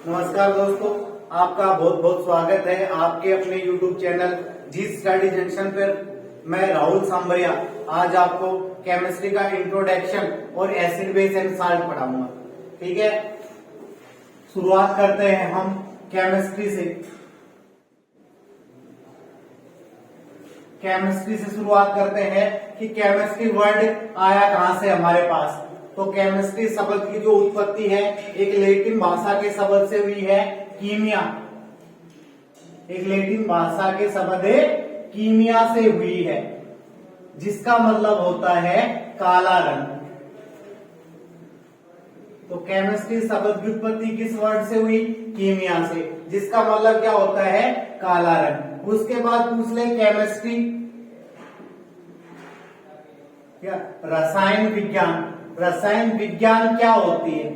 नमस्कार दोस्तों, आपका बहुत बहुत स्वागत है आपके अपने YouTube चैनल जी स्टडी जंक्शन पर। मैं राहुल सांबरिया आज आपको केमिस्ट्री का इंट्रोडक्शन और एसिड बेस एंड साल्ट पढ़ाऊंगा। ठीक है, शुरुआत करते हैं हम केमिस्ट्री से। केमिस्ट्री से शुरुआत करते हैं कि केमिस्ट्री वर्ड आया कहां से हमारे पास। तो केमिस्ट्री शब्द की जो उत्पत्ति है एक लैटिन भाषा के शब्द से हुई है कीमिया। एक लैटिन भाषा के शब्द कीमिया से हुई है, जिसका मतलब होता है काला रंग। तो केमिस्ट्री शब्द की उत्पत्ति किस वर्ड से हुई? कीमिया से, जिसका मतलब क्या होता है? काला रंग। उसके बाद पूछ ले केमिस्ट्री क्या? रसायन विज्ञान। रसायन विज्ञान क्या होती है?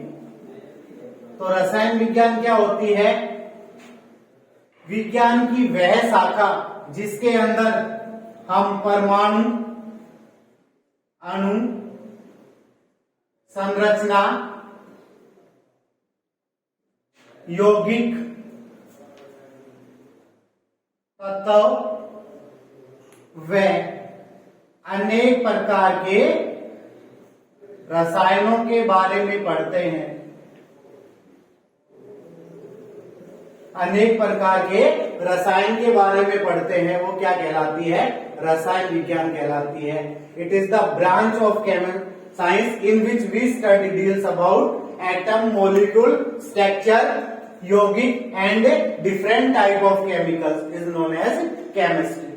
तो रसायन विज्ञान क्या होती है? विज्ञान की वह शाखा जिसके अंदर हम परमाणु, अणु, संरचना, यौगिक, तत्व व अनेक प्रकार के रसायनों के बारे में पढ़ते हैं। अनेक प्रकार के रसायन के बारे में पढ़ते हैं, वो क्या कहलाती है? रसायन विज्ञान कहलाती है। It is the branch of science in which we study deals about atom, molecule, structure, यौगिक and different type of chemicals is known as chemistry.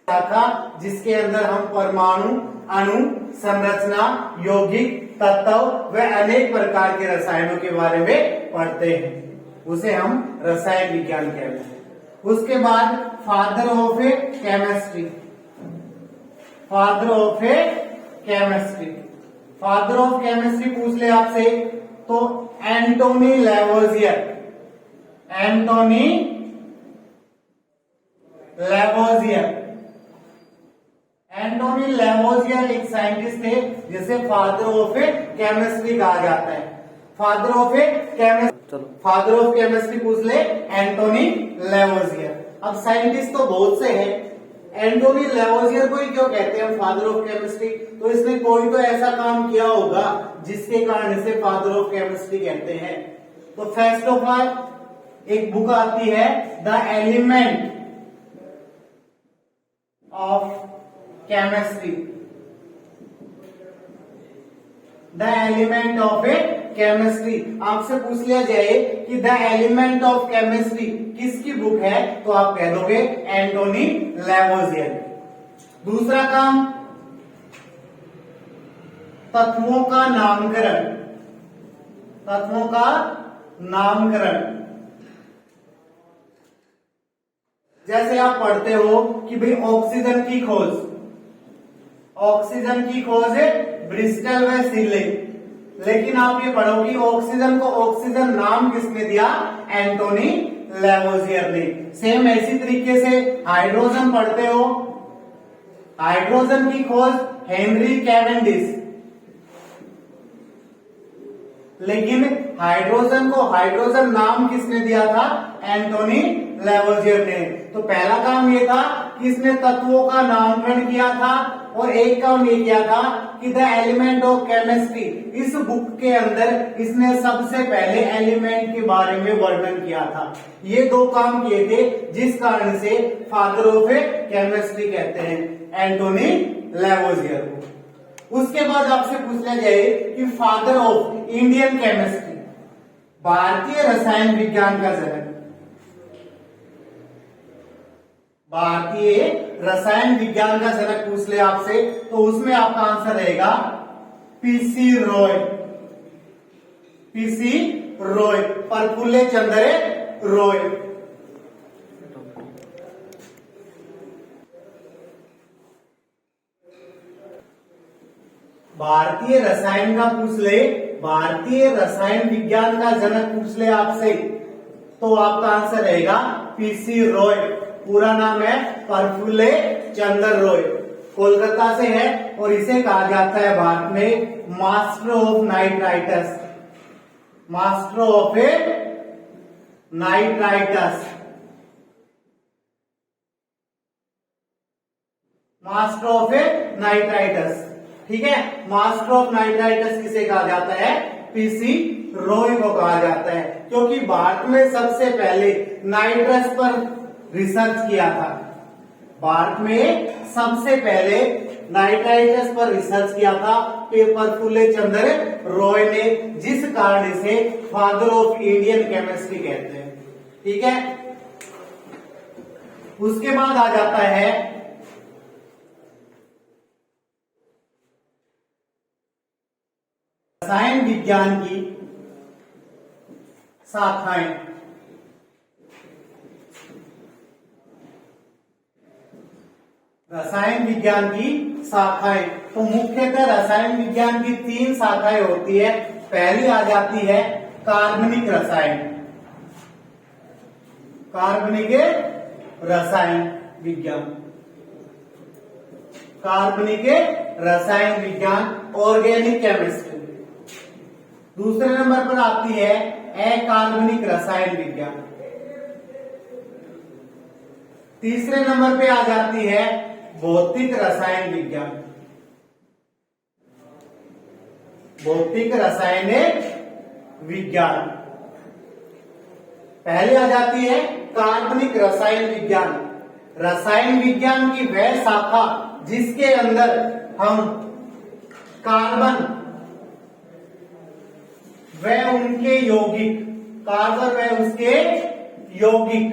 शाखा जिसके अंदर हम परमाणु, अणु, संरचना, यौगिक, तत्व व अनेक प्रकार के रसायनों के बारे में पढ़ते हैं, उसे हम रसायन विज्ञान कहते हैं। उसके बाद father of chemistry. Father of chemistry, father of chemistry पूछ ले आपसे तो एंटोनी लैवोजियर। एंटोनी लैवोजियर। एंटोनी लैवोजियर एक साइंटिस्ट थे जिसे फादर ऑफ केमिस्ट्री कहा जाता है। फादर ऑफ केमिस्ट्री पूछ ले एंटोनी लैवोजियर। अब साइंटिस्ट तो बहुत से हैं, एंटोनी लैवोजियर को ही क्यों कहते हैं फादर ऑफ केमिस्ट्री? तो इसने कोई तो ऐसा काम किया होगा जिसके कारण इसे फादर ऑफ केमिस्ट्री कहते हैं। तो फर्स्ट ऑफ ऑल एक बुक आती है the element of chemistry. The element of chemistry. आपसे पूछ लिया जाए कि द एलिमेंट ऑफ केमिस्ट्री किसकी बुक है, तो आप कह दोगे एंटोनी लैवोजियर। दूसरा काम तत्वों का नामकरण। तत्वों का नामकरण। जैसे आप पढ़ते हो कि भाई ऑक्सीजन की खोज, ऑक्सीजन की खोज ब्रिस्टल व सिले, लेकिन आप ये पढ़ो कि ऑक्सीजन को ऑक्सीजन नाम किसने दिया? एंटोनी लैवोजियर ने। सेम ऐसी तरीके से हाइड्रोजन पढ़ते हो, हाइड्रोजन की खोज हेनरी कैवेंडिश, लेकिन हाइड्रोजन को हाइड्रोजन नाम किसने दिया था? एंटोनी लैवोजियर ने। तो पहला काम ये था कि इसने तत्वों का नामकरण किया था, और एक काम ये किया था कि द एलिमेंट ऑफ केमिस्ट्री, इस बुक के अंदर इसने सबसे पहले एलिमेंट के बारे में वर्णन किया था। ये दो काम किए थे जिस कारण से फादर ऑफ केमिस्ट्री कहते हैं एंटोनी लैवोजियर को। उसके बाद आपसे पूछ लिया जाए कि फादर ऑफ इंडियन केमिस्ट्री, भारतीय रसायन विज्ञान का जनक। भारतीय रसायन विज्ञान का जनक पूछ ले आपसे तो उसमें आपका आंसर रहेगा पीसी रॉय। पीसी रॉय, प्रफुल्ल चंद्र रॉय। भारतीय रसायन का पूछ ले, भारतीय रसायन विज्ञान का जनक पूछ ले आपसे तो आपका आंसर रहेगा पीसी रॉय। पूरा नाम है प्रफुल्ल चंद्र रॉय, कोलकाता से है और इसे कहा जाता है भारत में master of night writers. Master of a nitrites, master of a nitrites. ठीक है, मास्टर ऑफ नाइट्राइटस किसे कहा जाता है? पीसी रॉय को कहा जाता है, क्योंकि भारत में सबसे पहले नाइट्रस पर रिसर्च किया था। भारत में सबसे पहले नाइट्राइटस पर रिसर्च किया था प्रफुल्ल चंद्र रॉय ने, जिस कारण इसे फादर ऑफ इंडियन केमिस्ट्री कहते हैं। ठीक है, उसके बाद आ जाता है रसायन विज्ञान की शाखाएं। रसायन विज्ञान की शाखाएं, तो मुख्यतः रसायन विज्ञान की 3 शाखाएं होती है। पहली आ जाती है कार्बनिक रसायन, कार्बनिक रसायन विज्ञान, कार्बनिक रसायन विज्ञान, ऑर्गेनिक केमिस्ट्री। दूसरे नंबर पर आती है अकार्बनिक रसायन विज्ञान। तीसरे नंबर पे आ जाती है भौतिक रसायन विज्ञान, भौतिक रसायन विज्ञान। पहले आ जाती है कार्बनिक रसायन विज्ञान, रसायन विज्ञान की वह शाखा जिसके अंदर हम कार्बन वह उनके यौगिक, कार्बन वह उसके यौगिक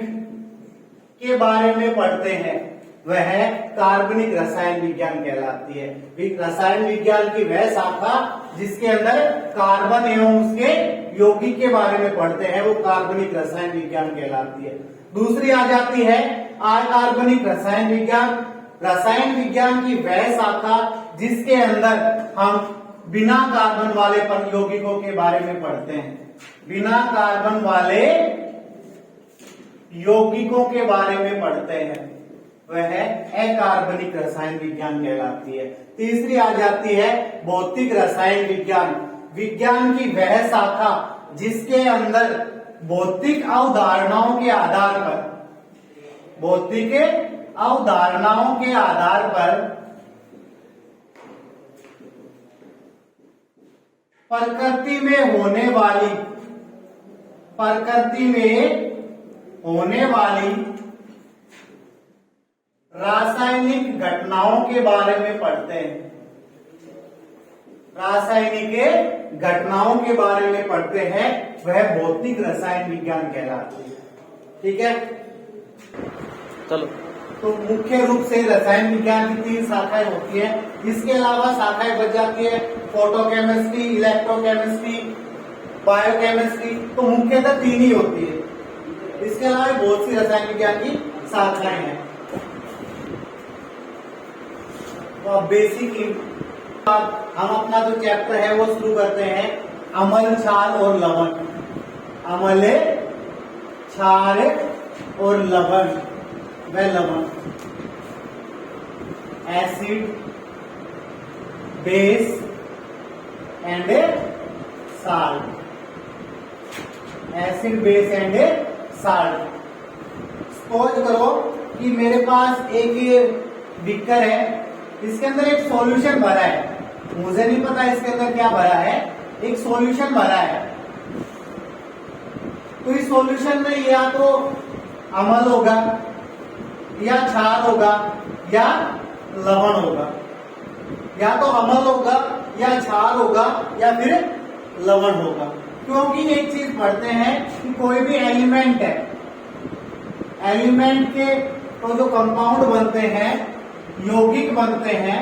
के बारे में पढ़ते हैं, वह कार्बनिक रसायन विज्ञान कहलाती है। रसायन विज्ञान की वह शाखा जिसके अंदर कार्बन एवं उसके यौगिक के बारे में पढ़ते हैं, वो कार्बनिक रसायन विज्ञान कहलाती है। दूसरी आ जाती है अकार्बनिक रसायन विज्ञान, रसायन विज्ञान की वह शाखा जिसके अंदर हम बिना कार्बन वाले यौगिकों के बारे में पढ़ते हैं, बिना कार्बन वाले यौगिकों के बारे में पढ़ते हैं, वह अकार्बनिक रसायन विज्ञान कहलाती है। तीसरी आ जाती है भौतिक रसायन विज्ञान, विज्ञान की वह शाखा जिसके अंदर भौतिक अवधारणाओं के आधार पर, भौतिक अवधारणाओं के आधार पर प्रकृति में होने वाली, प्रकृति में होने वाली रासायनिक घटनाओं के बारे में पढ़ते हैं, रासायनिक घटनाओं के बारे में पढ़ते हैं, वह भौतिक रसायन विज्ञान कहलाती है। ठीक है, चलो। तो मुख्य रूप से रसायन विज्ञान की 3 शाखाएं होती है। इसके अलावा शाखाएं बच जाती है फोटोकेमिस्ट्री, इलेक्ट्रोकेमिस्ट्री, बायोकेमिस्ट्री, तो मुख्यतः 3 ही होती है। इसके अलावा बहुत सी रसायन विज्ञान की शाखाएं हैं। तो बेसिक हम अपना जो चैप्टर है वो शुरू करते हैं, अम्ल, क्षार और लवण। अम्ल, क्षार और लवण, वह लवण, acid, base and salt, acid, base and salt. Suppose करो कि मेरे पास एक ये बीकर है, इसके अंदर एक सॉल्यूशन भरा है, मुझे नहीं पता इसके अंदर क्या भरा है, एक सॉल्यूशन भरा है। तो इस सॉल्यूशन में या तो अम्ल होगा, या क्षार होगा, या लवण होगा, या तो अम्ल होगा, या क्षार होगा, या फिर लवण होगा। क्योंकि एक चीज पढ़ते हैं कि कोई भी एलिमेंट है, एलिमेंट के तो जो कंपाउंड बनते हैं, यौगिक बनते हैं,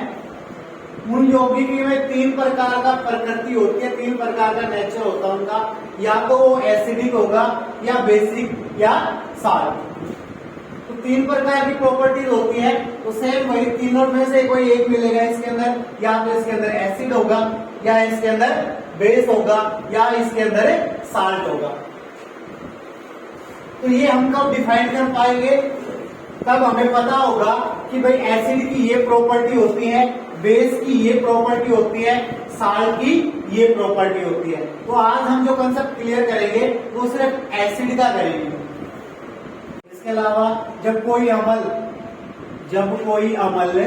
उन यौगिक में 3 प्रकार का प्रकृति होती है, 3 प्रकार का नेचर होता है उनका, या तो वो एसिडिक होगा, या बेसिक, या साल्ट। तो 3 प्रकार की प्रॉपर्टीज होती है। तो सेम वही तीनों में से कोई एक मिलेगा इसके अंदर, या तो इसके अंदर एसिड होगा, या इसके अंदर बेस होगा, या इसके अंदर साल्ट होगा। तो ये हम कब डिफाइन कर पाएंगे? तब हमें पता होगा कि भाई एसिड की ये प्रॉपर्टी होती है, बेस की ये प्रॉपर्टी होती है, साल्ट की ये प्रॉपर्टी होती है। तो आज हम जो कंसेप्ट क्लियर एसिड का करेंगे। इसके अलावा जब कोई अम्ल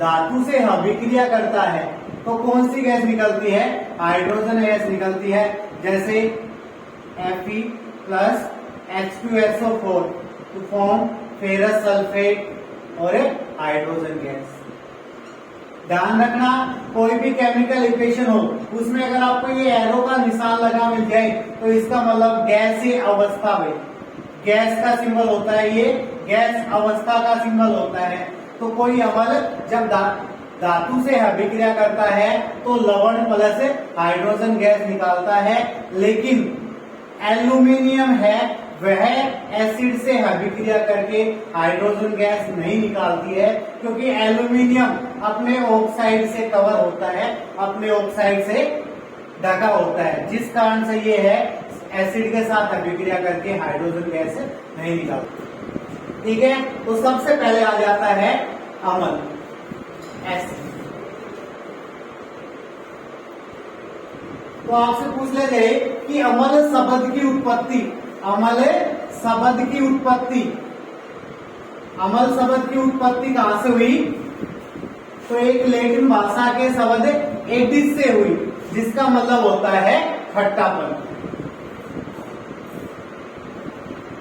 धातु से अभिक्रिया करता है तो कौन सी गैस निकलती है? हाइड्रोजन गैस निकलती है। जैसे Fe plus H2SO4 to form ferrous sulphate और हाइड्रोजन गैस। ध्यान रखना, कोई भी केमिकल इक्वेशन हो उसमें अगर आपको ये एरो का निशान लगा मिल जाए तो इसका मतलब गैसीय अवस्था में, गैस का सिंबल होता है, ये गैस अवस्था का सिंबल होता है। तो कोई अम्ल जब धातु से अभिक्रिया करता है तो लवण प्लस हाइड्रोजन गैस निकालता है, लेकिन एल्यूमिनियम है वह एसिड से अभिक्रिया करके हाइड्रोजन गैस नहीं निकालती है, क्योंकि एल्यूमिनियम अपने ऑक्साइड से कवर होता है, अपने ऑक्साइड से ढका होता है, जिस कारण से ये है एसिड के साथ अभिक्रिया करके हाइड्रोजन गैस नहीं निकालती। ठीक है, तो सबसे पहले आ जाता है अम्ल एसिड। तो आपसे पूछ ले गए कि अम्ल शब्द की उत्पत्ति, अम्ल शब्द की उत्पत्ति कहां से हुई? तो एक लैटिन भाषा के शब्द एडिस से हुई, जिसका मतलब होता है खट्टापन।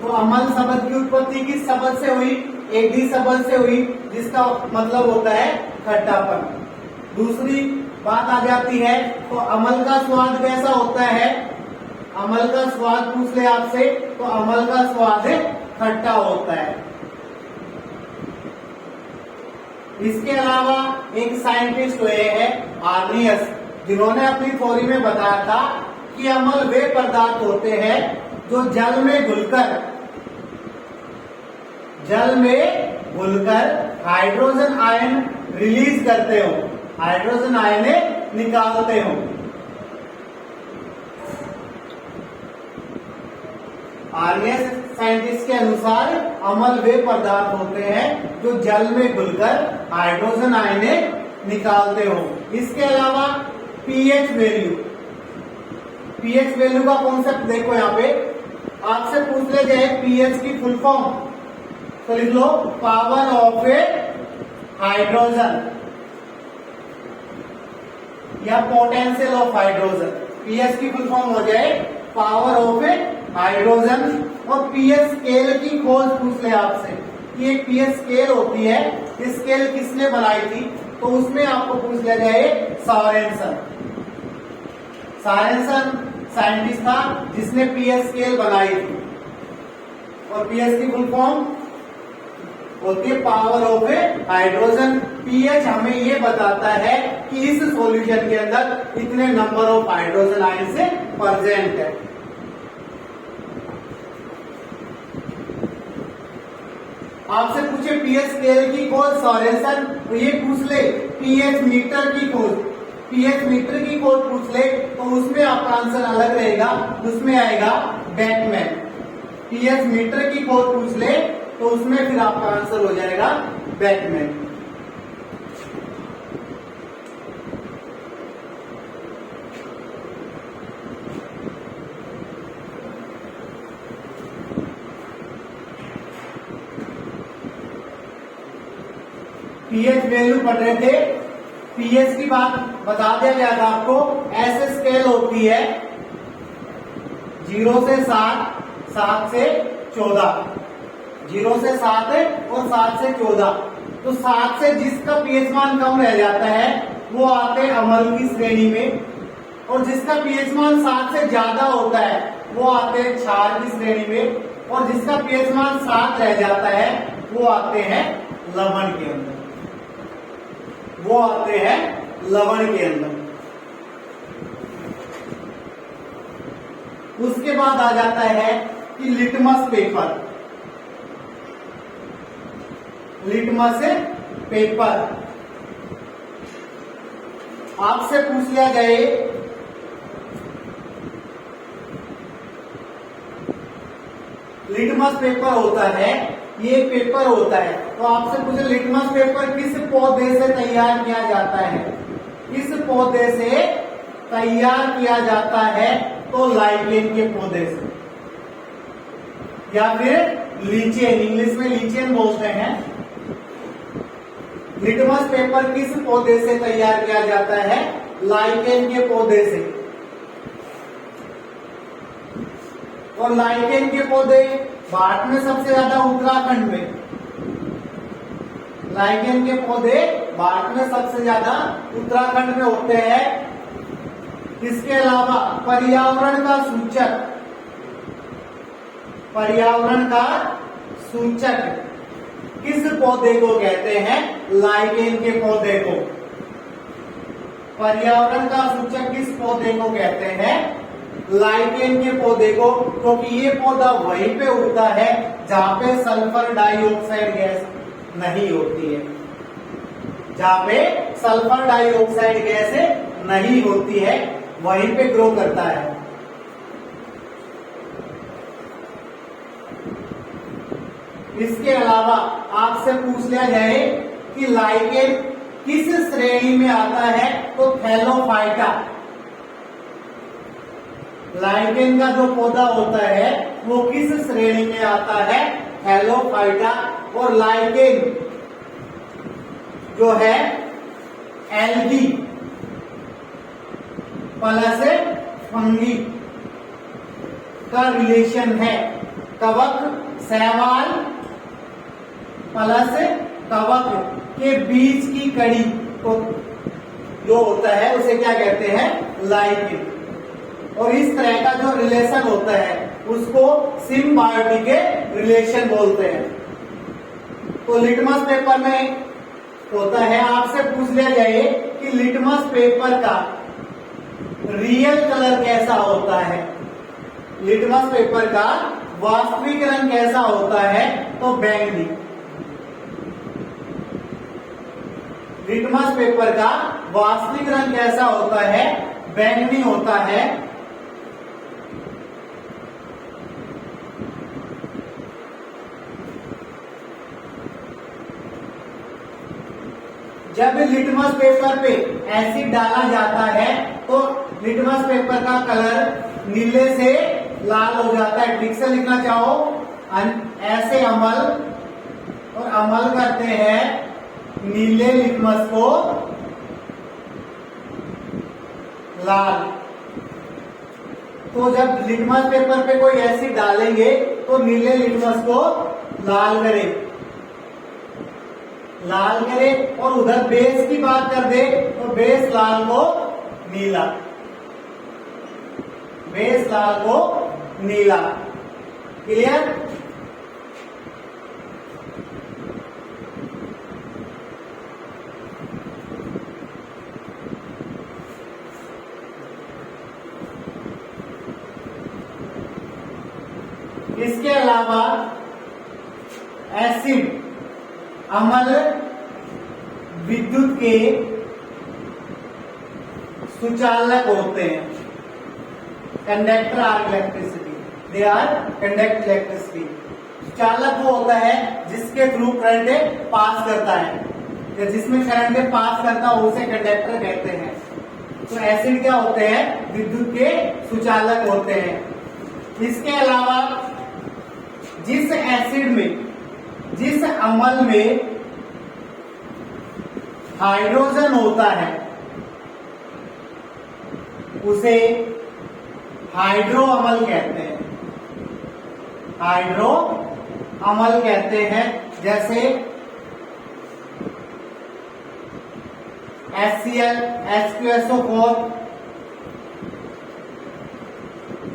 तो अम्ल शब्द की उत्पत्ति किस शब्द से हुई? एडिस शब्द से हुई, जिसका मतलब होता है खट्टापन। दूसरी बात आ जाती है, तो अम्ल का स्वाद कैसा होता है? अम्ल का स्वाद पूछ ले आपसे तो अम्ल का स्वाद खट्टा होता है। इसके अलावा एक साइंटिस्ट हुए हैं आर्नियस, जिन्होंने अपनी थ्योरी में बताया था कि अम्ल वे पदार्थ होते हैं जो जल में घुलकर हाइड्रोजन आयन रिलीज करते हो, हाइड्रोजन आयन निकालते हो। आर्नियस साइंटिस्ट के अनुसार अम्ल वे पदार्थ होते हैं जो जल में घुलकर हाइड्रोजन आयन निकालते हो। इसके अलावा पीएच वैल्यू का कॉन्सेप्ट देखो, यहाँ पे आपसे पूछ ले जाए पीएच की फुल फॉर्म, तो लिख low power of A hydrogen या पोटेंशियल ऑफ हाइड्रोजन। पीएच की फुल फॉर्म हो जाए पावर ऑफ ए हाइड्रोजन। और पीएच स्केल की खोज पूछ ले आपसे कि एक पीएच स्केल होती है, इस स्केल किसने बनाई थी? तो उसमें आपको पूछ लिया जाए सॉरेनसन साइंटिस्ट था जिसने पीएच स्केल बनाई थी। और पीएच की फुल फॉर्म होती है power of A hydrogen. PH हमें ये बताता है कि इस सॉल्यूशन के अंदर इतने नंबर ऑफ हाइड्रोजन आयन से प्रेजेंट है। आपसे पूछे पीएच स्केल की खोज सॉरेनसन, तो ये पूछ ले पीएच मीटर की खोज, पीएच मीटर की खोज पूछ ले तो उसमें आपका आंसर अलग रहेगा, उसमें आएगा बेकमैन। पीएच मीटर की खोज पूछ ले तो उसमें फिर आपका आंसर हो जाएगा बेकमैन। पीएच वैल्यू पढ़ रहे थे, पीएच की बात बता दिया गया था आपको। ऐसे स्केल होती है 0 से 7, 7 से 14, 0 से 7 और 7 से 14। तो 7 से जिसका पीएच मान कम रह जाता है वो आते हैं अम्ल की श्रेणी में, और जिसका पीएच मान 7 से ज्यादा होता है वो आते हैं क्षार की श्रेणी में, और जिसका पीएच मान 7 रह जाता है वो आते हैं लवण के अंदर, वो आते हैं लवण के अंदर। उसके बाद आ जाता है कि लिटमस पेपर। आपसे पूछ लिया जाए लिटमस पेपर होता है, ये पेपर होता है, तो आपसे पूछे लिटमस पेपर किस पौधे से तैयार किया जाता है? इस पौधे से तैयार किया जाता है तो लाइकेन के पौधे से, या फिर लीचेन, इंग्लिश में लीचेन बोलते हैं। लिटमस पेपर किस पौधे से तैयार किया जाता है? लाइकेन के पौधे से। और लाइकेन के पौधे भारत में सबसे ज्यादा उत्तराखंड में, लाइकेन के पौधे भारत में सबसे ज्यादा उत्तराखंड में होते हैं। इसके अलावा पर्यावरण का सूचक, पर्यावरण का सूचक किस पौधे को कहते हैं? लाइकेन के पौधे को। पर्यावरण का सूचक किस पौधे को कहते हैं? लाइकेन के पौधे को, क्योंकि ये पौधा वहीं पे उगता है जहां पे सल्फर डाइऑक्साइड गैस नहीं होती है, जहां पे सल्फर डाइऑक्साइड गैस नहीं होती है, वहीं पे ग्रो करता है। इसके अलावा आपसे पूछ लिया जाए कि लाइकेन किस श्रेणी में आता है, तो थैलोफाइटा। लाइकेन का जो पौधा होता है वो किस श्रेणी में आता है? थैलोफाइटा। और लाइकेन जो है एल्गी प्लस फंगी का रिलेशन है। कवक, शैवाल प्लस कवक के बीच की कड़ी को जो होता है उसे क्या कहते हैं? लाइकेन। और इस तरह का जो रिलेशन होता है उसको सिम्बायोटिक रिलेशन बोलते हैं। तो लिटमस पेपर में होता है, आपसे पूछ लिया जाए कि लिटमस पेपर का रियल कलर कैसा होता है, लिटमस पेपर का वास्तविक रंग कैसा होता है, तो बैंगनी। लिटमस पेपर का वास्तविक रंग कैसा होता है? बैंगनी होता है। जब लिटमस पेपर पे एसिड डाला जाता है तो लिटमस पेपर का कलर नीले से लाल हो जाता है। ट्रिक से लिखना चाहो, ऐसे अमल और अमल करते हैं नीले लिटमस को लाल। तो जब लिटमस पेपर पे कोई एसिड डालेंगे तो नीले लिटमस को लाल करें, लाल करे। और उधर बेस की बात कर दे तो बेस लाल को नीला, बेस लाल को नीला। क्लियर? इसके अलावा एसिड अमल विद्युत के सुचालक होते हैं। Conductor are electricity, they are conduct electricity. सुचालक वो होता है जिसके थ्रू करंट पास करता है, या जिसमें करंट पास करता है उसे कंडक्टर कहते हैं। तो एसिड क्या होते हैं? विद्युत के सुचालक होते हैं। इसके अलावा जिस एसिड में, जिस अमल में हाइड्रोजन होता है उसे हाइड्रो अमल कहते हैं, हाइड्रो अमल कहते हैं। जैसे HCl, H2SO4।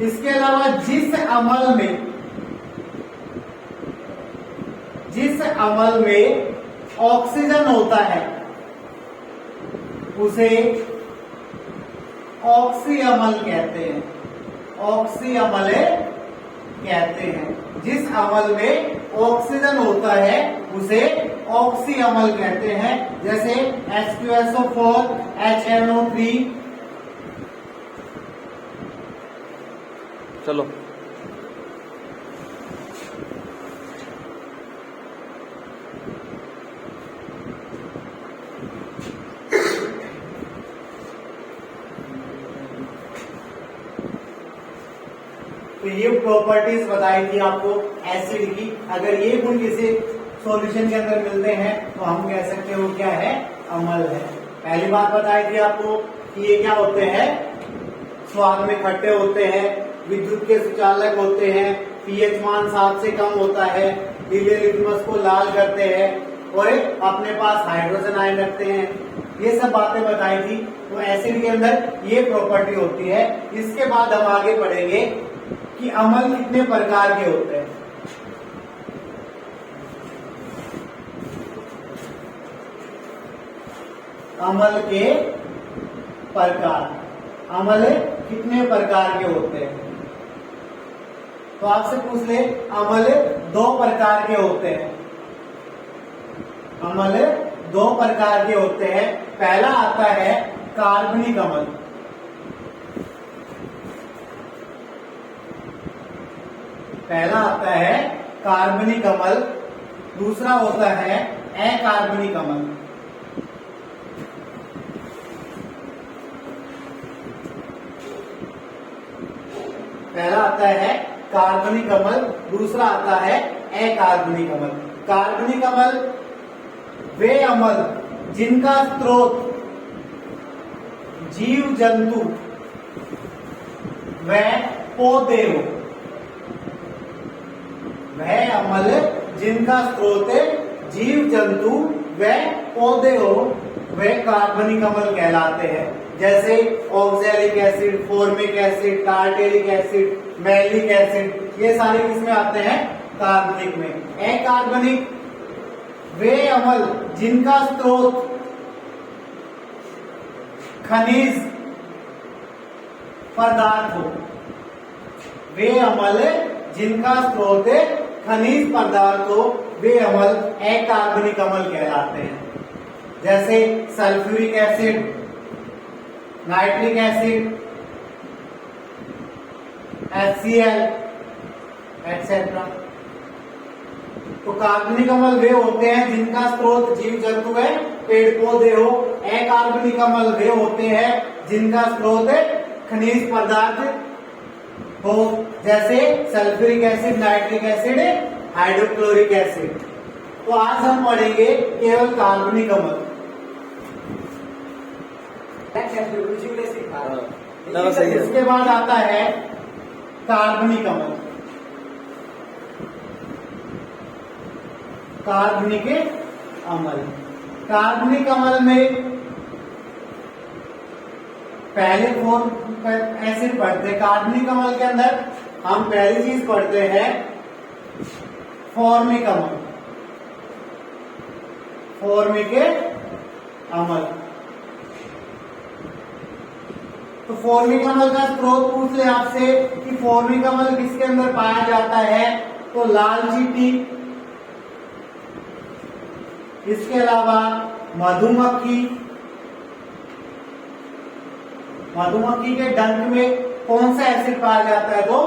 इसके अलावा जिस अमल में ऑक्सीजन होता है उसे ऑक्सी अमल कहते हैं, ऑक्सी अमल कहते हैं। जिस अमल में ऑक्सीजन होता है उसे ऑक्सी अमल कहते हैं। जैसे H2SO4, HNO3। चलो तो ये प्रॉपर्टीज बताई थी आपको एसिड की। अगर ये गुण किसी सॉल्यूशन के अंदर मिलते हैं तो हम कह सकते हैं वो क्या है, अम्ल है। पहली बात बताई थी आपको कि ये क्या होते हैं, स्वाद में खट्टे होते हैं, विद्युत के सुचालक होते हैं, पीएच मान 7 से कम होता है, नीले लिटमस को लाल करते हैं और अपने पास हाइड्रोजन आयन रखते हैं। ये सब बातें बताई थी। तो एसिड के अंदर ये प्रॉपर्टी होती है। इसके बाद हम आगे पढ़ेंगे कि अम्ल कितने प्रकार के होते हैं। अम्ल के प्रकार, अम्ल कितने प्रकार के होते हैं। तो आपसे पूछ ले, अम्ल 2 प्रकार के होते हैं। अम्ल 2 प्रकार के होते हैं। पहला आता है कार्बनिक अम्ल। पहला आता है कार्बनिक अम्ल, दूसरा होता है अकार्बनिक अम्ल। पहला आता है कार्बनिक अम्ल, दूसरा आता है अकार्बनिक अम्ल। कार्बनिक अम्ल वे अम्ल जिनका स्रोत जीव जंतु व पौधे हो। वह अम्ल जिनका स्रोत जीव जंतु व पौधे हो वह कार्बनिक अम्ल कहलाते हैं। जैसे oxalic acid, formic acid, tartaric acid, malic acid, ये सारे किसमें आते हैं, कार्बनिक में। अकार्बनिक वे अम्ल जिनका स्रोत खनिज पदार्थ हो। वे अम्ल जिनका स्रोत खनिज पदार्थ हो वे अम्ल अकार्बनिक अम्ल कहलाते हैं। जैसे sulphuric acid, nitric acid, HCl etcetera. तो कार्बनिक अम्ल वे होते हैं जिनका स्रोत जीव जंतु है, पेड़ पौधे हो। अकार्बनिक अम्ल वे होते हैं जिनका स्रोत खनिज पदार्थ हो, जैसे sulphuric acid, nitric acid, hydrochloric acid. तो आज हम पढ़ेंगे केवल कार्बनिक अम्ल। उसके बाद आता है कार्बनिक अम्ल। कार्बनिक अम्ल, कार्बनिक अम्ल में पहले 4 एसिड पढ़ते हैं। कार्बनिक अम्ल के अंदर हम पहली चीज पढ़ते हैं फॉर्मिक अम्ल। फॉर्मिक अम्ल, तो फॉर्मिक अम्ल का स्रोत पूछ ले आपसे कि फॉर्मिक अम्ल किसके अंदर पाया जाता है, तो लाल चींटी, इसके अलावा मधुमक्खी। मधुमक्खी के डंक में कौन सा एसिड पाया जाता है, तो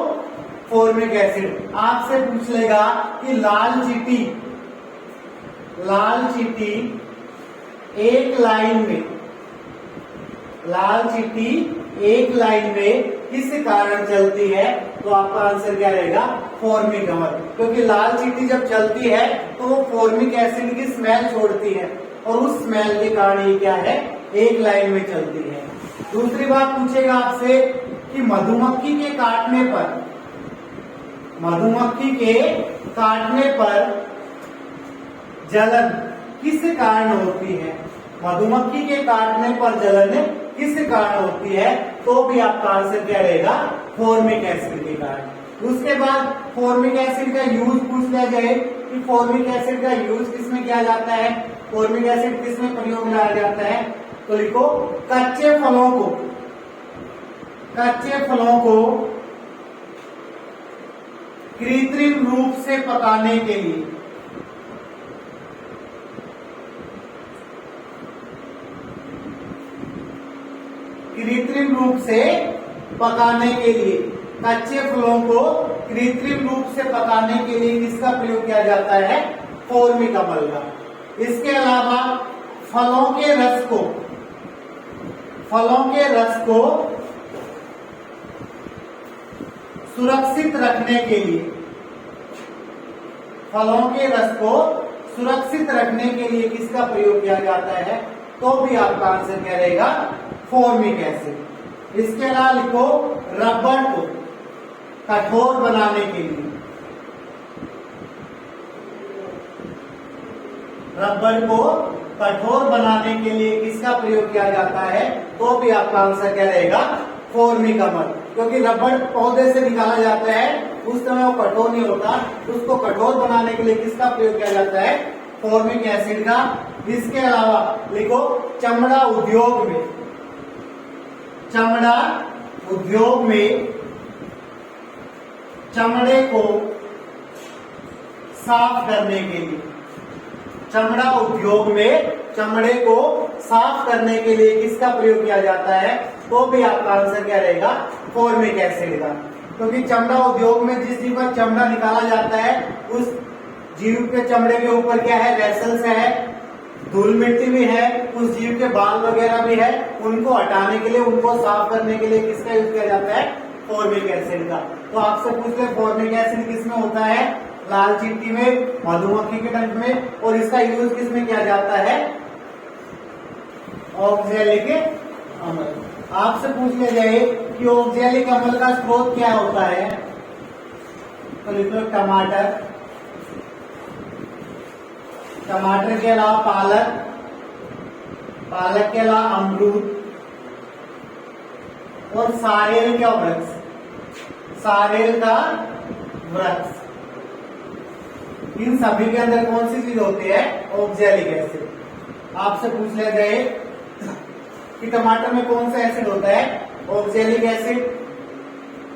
फॉर्मिक एसिड। आपसे पूछ लेगा कि लाल चींटी, लाल चींटी एक लाइन में, लाल चींटी एक लाइन में किस कारण चलती है, तो आपका आंसर क्या रहेगा, फॉर्मिक अम्ल। क्योंकि लाल चींटी जब चलती है तो वो फॉर्मिक एसिड की स्मेल छोड़ती है और उस स्मेल के कारण ये क्या है, एक लाइन में चलती है। दूसरी बात पूछेगा आपसे कि मधुमक्खी के काटने पर, मधुमक्खी के काटने पर जलन किस कारण होती है। मधुमक्खी के काटने पर जलन किस कारण होती है, तो भी आपका आंसर क्या रहेगा, फॉर्मिक एसिड के कारण। उसके बाद फॉर्मिक एसिड का यूज पूछ लिया जाए कि फॉर्मिक एसिड का यूज किसमें किया जाता है, फॉर्मिक एसिड किसमें प्रयोग में लाया जाता है, तो लिखो कच्चे फलों को, कच्चे फलों को कृत्रिम रूप से पकाने के लिए, कृत्रिम रूप से पकाने के लिए, कच्चे फलों को कृत्रिम रूप से पकाने के लिए किसका प्रयोग किया जाता है, फॉर्मिक अम्ल का। इसके अलावा फलों के रस को, फलों के रस को सुरक्षित रखने के लिए, फलों के रस को सुरक्षित रखने के लिए किसका प्रयोग किया जाता है, तो भी आपका आंसर क्या रहेगा, फॉर्मिक एसिड। इसके अलावा लिखो रबड़ को कठोर बनाने के लिए, रबड़ को कठोर बनाने के लिए किसका प्रयोग किया जाता है, तो भी आपका आंसर क्या रहेगा, फॉर्मिक अम्ल। क्योंकि रबड़ पौधे से निकाला जाता है, उस समय वो कठोर नहीं होता, उसको कठोर बनाने के लिए किसका प्रयोग किया जाता है, फॉर्मिक एसिड का। इसके अलावा लिखो चमड़ा उद्योग में, चमड़ा उद्योग में चमड़े को साफ करने के लिए, चमड़ा उद्योग में चमड़े को साफ करने के लिए किसका प्रयोग किया जाता है, तो भी आपका आंसर क्या रहेगा, फॉर्मिक एसिड का। क्योंकि चमड़ा उद्योग में जिस जीव का चमड़ा निकाला जाता है, उस जीव के चमड़े के ऊपर क्या है, रेसल्स है, धूल मिट्टी भी है, उस जीव के बाल वगैरह भी है, उनको हटाने के लिए, उनको साफ करने के लिए किसका यूज किया जाता है, फॉर्मिक एसिड का। तो आपसे पूछ ले फॉर्मिक एसिड किसमें होता है, लाल चींटी में, मधुमक्खी के डंक में, और इसका यूज किसमें किया जाता है, ऑक्जेलिक अम्ल। आपसे पूछ लिया जाए कि ऑक्जेलिक अम्ल का स्रोत क्या होता है, तो लिख लो टमाटर, टमाटर के अलावा पालक, पालक के अलावा अमरूद, और सारेल का वृक्ष, सारेल का वृक्ष, इन सभी के अंदर कौन सी चीज होती है, ऑक्जेलिक एसिड। आपसे पूछ लिया जाए कि टमाटर में कौन सा एसिड होता है, ऑक्जेलिक एसिड,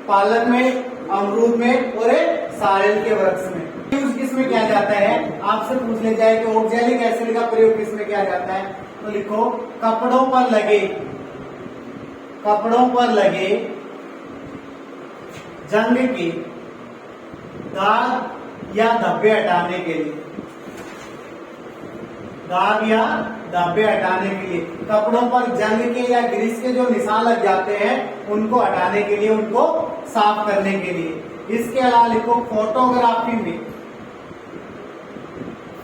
पालक में, अमरूद में, और सारेल के वृक्ष में। यूज किसमें किया जाता है, आपसे पूछ लिया जाए कि ऑक्जेलिक एसिड का प्रयोग किसमें किया जाता है, तो लिखो कपड़ों पर लगे, कपड़ों पर लगे जंग के दाग या धब्बे हटाने के लिए, दाग या धब्बे हटाने के लिए, कपड़ों पर जंग के या ग्रीस के जो निशान लग जाते हैं उनको हटाने के लिए, उनको साफ करने के लिए। इसके अलावा लिखो फोटोग्राफी में,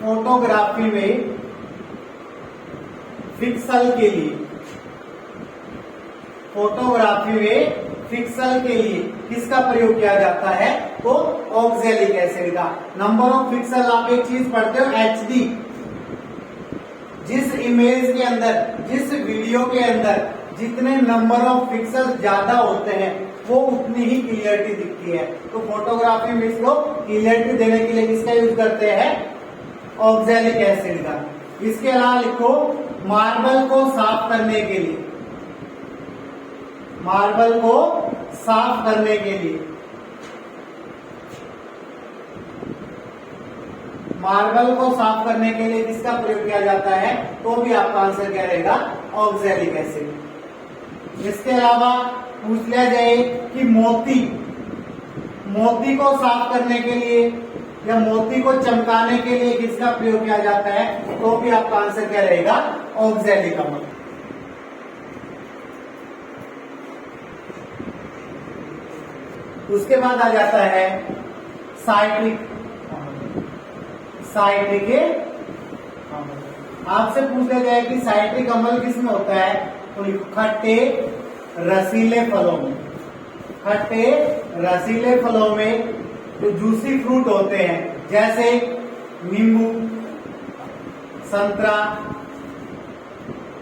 फोटोग्राफी में पिक्सल के लिए, फोटोग्राफी में पिक्सल के लिए किसका प्रयोग किया जाता है, तो ऑक्जेलिक एसिड का। नंबर ऑफ पिक्सल आप एक चीज पढ़ते हो, एचडी, जिस इमेज के अंदर, जिस वीडियो के अंदर जितने नंबर ऑफ पिक्सल ज्यादा होते हैं वो उतनी ही क्लियरिटी दिखती है। तो फोटोग्राफी में इसको क्लियरिटी देने के लिए किसका यूज करते हैं, ऑक्जेलिक एसिड का। इसके अलावा लिखो मार्बल को साफ करने के लिए, मार्बल को साफ करने के लिए, मार्बल को साफ करने के लिए किसका प्रयोग किया जाता है, तो भी आपका आंसर क्या रहेगा, ऑक्जेलिक एसिड। इसके अलावा पूछ लिया जाए कि मोती, मोती को साफ करने के लिए या मोती को चमकाने के लिए किसका प्रयोग किया जाता है, तो भी आपका आंसर क्या रहेगा, ऑक्जेलिक अम्ल। उसके बाद आ जाता है साइट्रिक, साइट्रिक अम्ल। आपसे पूछ लिया जाए कि साइट्रिक अम्ल किसमें होता है, तो खट्टे रसीले फलों में, खट्टे रसीले फलों में जो जूसी फ्रूट होते हैं, जैसे नींबू, संतरा,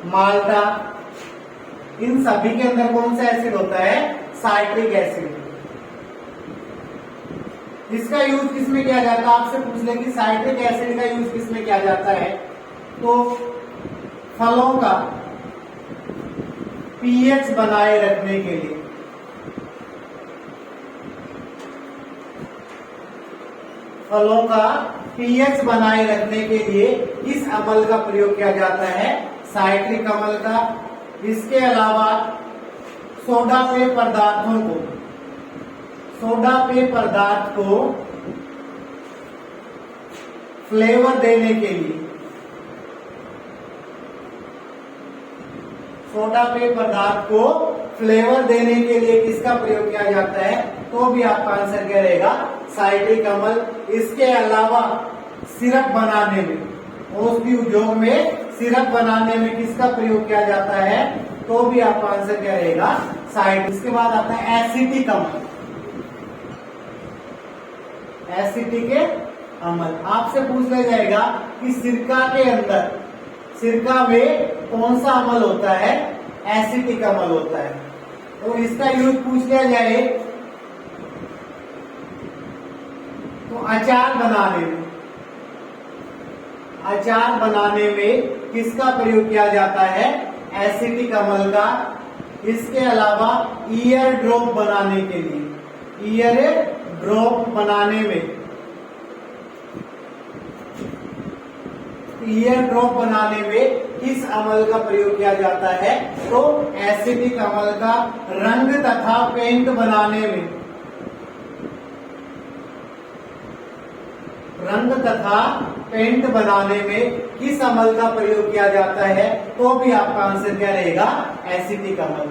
माल्टा, इन सभी के अंदर कौन सा एसिड होता है, साइट्रिक एसिड। इसका यूज किसमें किया जाता है, आपसे पूछ ले कि साइट्रिक एसिड का यूज किसमें किया जाता है, तो फलों का पीएच बनाए रखने के लिए, फलों का पीएच बनाए रखने के लिए इस अम्ल का प्रयोग किया जाता है, साइट्रिक अम्ल का। इसके अलावा सोडा पेय पदार्थों को, सोडा पेय पदार्थ को फ्लेवर देने के लिए, सोडा पेय पदार्थ को फ्लेवर देने के लिए किसका प्रयोग किया जाता है, तो भी आपका आंसर क्या रहेगा, साइट्रिक अम्ल। इसके अलावा सिरप बनाने में, औषधि उद्योग में सिरप बनाने में किसका प्रयोग किया जाता है, तो भी आपका आंसर क्या रहेगा, साइट्रिक। इसके बाद आता है एसिटिक अम्ल। एसिटिक अम्ल आपसे पूछ लिया जाएगा कि सिरका के अंदर, सिरका में कौन सा अम्ल होता है, एसिटिक अम्ल होता है। तो इसका यूज पूछ लिया जाए तो अचार बनाने में, अचार बनाने में किसका प्रयोग किया जाता है, एसिटिक अम्ल का। इसके अलावा ईयर ड्रॉप बनाने के लिए, ईयर ड्रॉप बनाने में, ईयर ड्रॉप बनाने में किस अम्ल का प्रयोग किया जाता है, तो एसिटिक अम्ल का। रंग तथा पेंट बनाने में, रंग तथा पेंट बनाने में किस अम्ल का प्रयोग किया जाता है, तो भी आपका आंसर क्या रहेगा, एसिटिक अम्ल।